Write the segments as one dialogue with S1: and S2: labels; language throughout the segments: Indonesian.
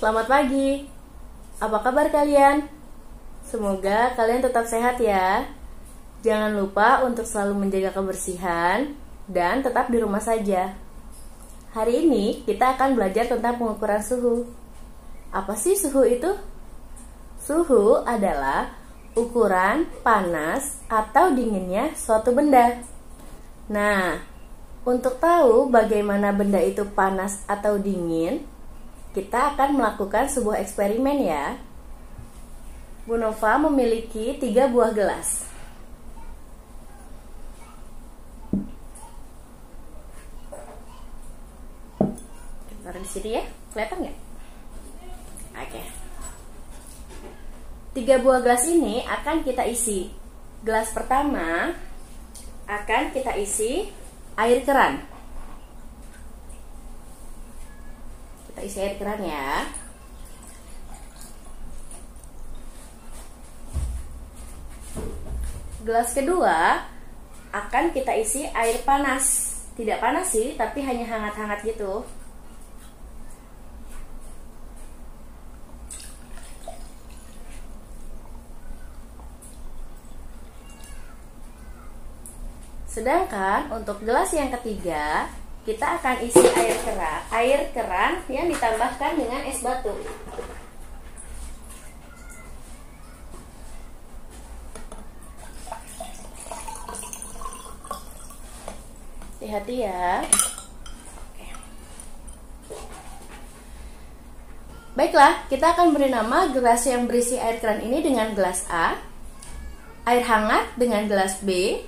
S1: Selamat pagi. Apa kabar kalian? Semoga kalian tetap sehat ya. Jangan lupa untuk selalu menjaga kebersihan dan tetap di rumah saja. Hari ini kita akan belajar tentang pengukuran suhu. Apa sih suhu itu? Suhu adalah ukuran panas atau dinginnya suatu benda. Nah, untuk tahu bagaimana benda itu panas atau dingin, kita akan melakukan sebuah eksperimen ya. Bu Nova memiliki 3 buah gelas. Taruh di sini ya, kelihatan nggak? Oke. 3 buah gelas ini akan kita isi. Gelas pertama akan kita isi air keran. Kita isi air keran ya. Gelas kedua akan kita isi air panas. Tidak panas sih, tapi hanya hangat-hangat gitu. Sedangkan untuk gelas yang ketiga, kita akan isi air keran yang ditambahkan dengan es batu. Hati-hati ya. Baiklah, kita akan beri nama gelas yang berisi air keran ini dengan gelas A, air hangat dengan gelas B,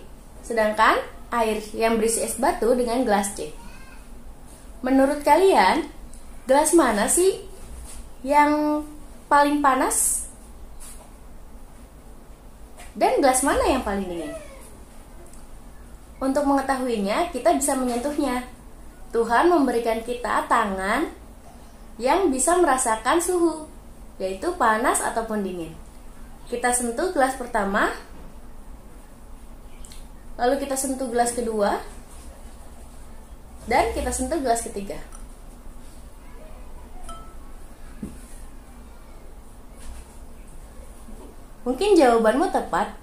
S1: sedangkan air yang berisi es batu dengan gelas C. Menurut kalian, gelas mana sih yang paling panas? Dan gelas mana yang paling dingin? Untuk mengetahuinya, kita bisa menyentuhnya. Tuhan memberikan kita tangan yang bisa merasakan suhu, yaitu panas ataupun dingin. Kita sentuh gelas pertama, lalu kita sentuh gelas kedua, dan kita sentuh gelas ketiga. Mungkin jawabanmu tepat.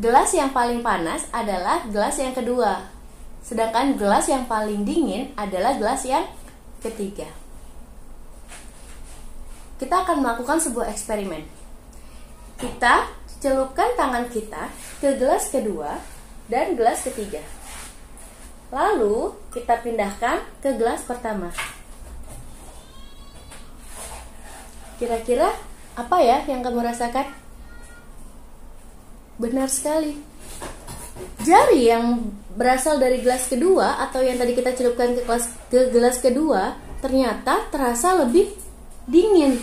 S1: Gelas yang paling panas adalah gelas yang kedua, sedangkan gelas yang paling dingin adalah gelas yang ketiga. Kita akan melakukan sebuah eksperimen. Kita celupkan tangan kita ke gelas kedua dan gelas ketiga. Lalu kita pindahkan ke gelas pertama. Kira-kira apa ya yang kamu rasakan? Benar sekali. Jari yang berasal dari gelas kedua atau yang tadi kita celupkan ke gelas kedua ternyata terasa lebih dingin.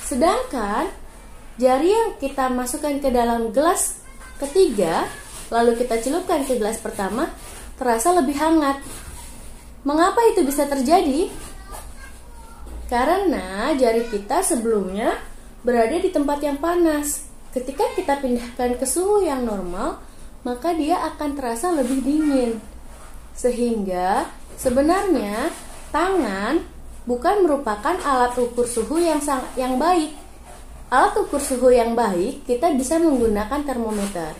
S1: Sedangkan jari yang kita masukkan ke dalam gelas ketiga lalu kita celupkan ke gelas pertama terasa lebih hangat. Mengapa itu bisa terjadi? Karena jari kita sebelumnya berada di tempat yang panas. Ketika kita pindahkan ke suhu yang normal, maka dia akan terasa lebih dingin. Sehingga sebenarnya tangan bukan merupakan alat ukur suhu yang baik. Alat ukur suhu yang baik kita bisa menggunakan termometer.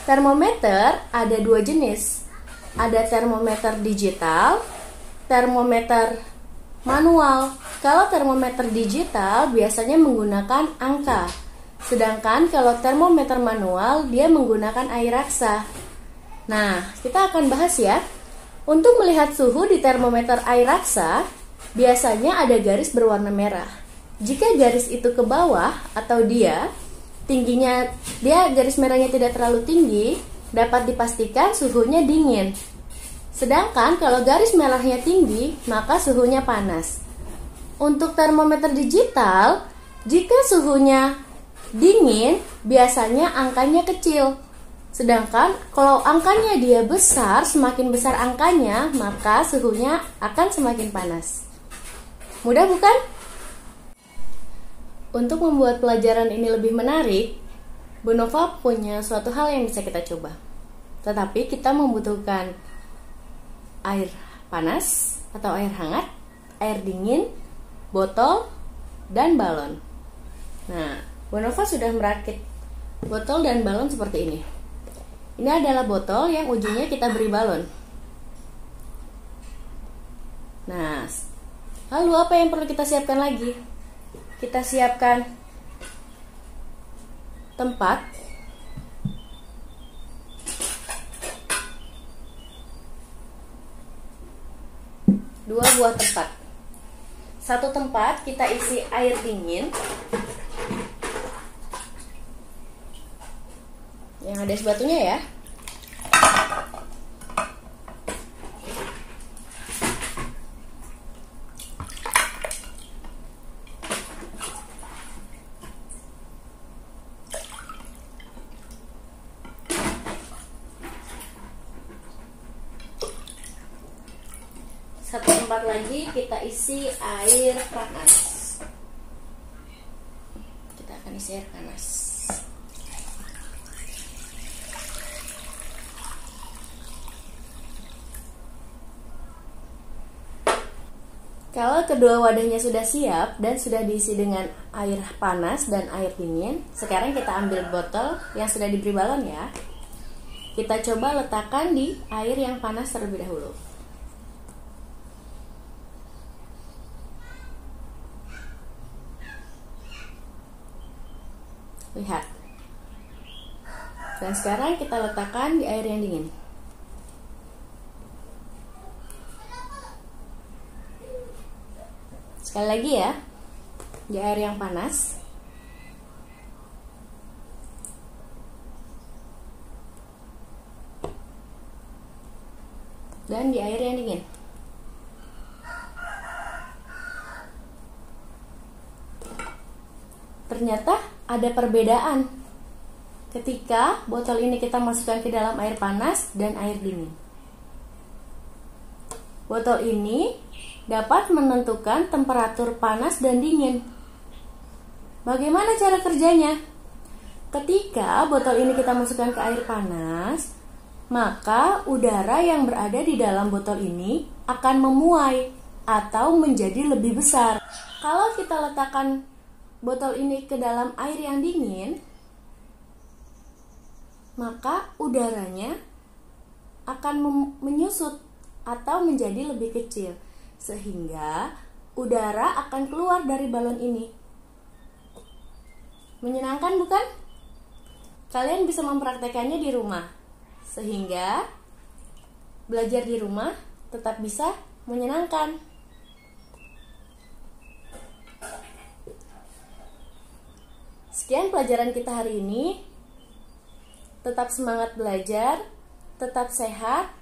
S1: Termometer ada 2 jenis. Ada termometer digital, termometer manual. Kalau termometer digital biasanya menggunakan angka. Sedangkan kalau termometer manual dia menggunakan air raksa. Nah, kita akan bahas ya. Untuk melihat suhu di termometer air raksa, biasanya ada garis berwarna merah. Jika garis itu ke bawah atau tingginya garis merahnya tidak terlalu tinggi, dapat dipastikan suhunya dingin. Sedangkan kalau garis merahnya tinggi, maka suhunya panas. Untuk termometer digital, jika suhunya dingin, biasanya angkanya kecil. Sedangkan kalau angkanya dia besar, semakin besar angkanya, maka suhunya akan semakin panas. Mudah bukan? Untuk membuat pelajaran ini lebih menarik, Bu Nova punya suatu hal yang bisa kita coba. Tetapi kita membutuhkan air panas atau air hangat, air dingin, botol, dan balon. Nah, Bu Nova sudah merakit botol dan balon seperti ini. Ini adalah botol yang ujungnya kita beri balon. Nah, lalu apa yang perlu kita siapkan lagi? Kita siapkan tempat, dua buah tempat. Satu tempat kita isi air dingin yang ada es batunya ya. Satu tempat lagi kita isi air panas. Kita akan isi air panas. Kalau kedua wadahnya sudah siap dan sudah diisi dengan air panas dan air dingin, sekarang kita ambil botol yang sudah diberi balon ya. Kita coba letakkan di air yang panas terlebih dahulu. Lihat. Dan sekarang kita letakkan di air yang dingin. Sekali lagi ya, di air yang panas. Dan di air yang dingin. Ternyata ada perbedaan ketika botol ini kita masukkan ke dalam air panas dan air dingin. Botol ini dapat menentukan temperatur panas dan dingin. Bagaimana cara kerjanya? Ketika botol ini kita masukkan ke air panas, maka udara yang berada di dalam botol ini akan memuai atau menjadi lebih besar. Kalau kita letakkan botol ini ke dalam air yang dingin, maka udaranya akan menyusut atau menjadi lebih kecil, sehingga udara akan keluar dari balon ini. Menyenangkan bukan? Kalian bisa mempraktekannya di rumah, sehingga belajar di rumah tetap bisa menyenangkan. Sekian pelajaran kita hari ini. Tetap semangat belajar, tetap sehat,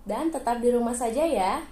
S1: dan tetap di rumah saja ya.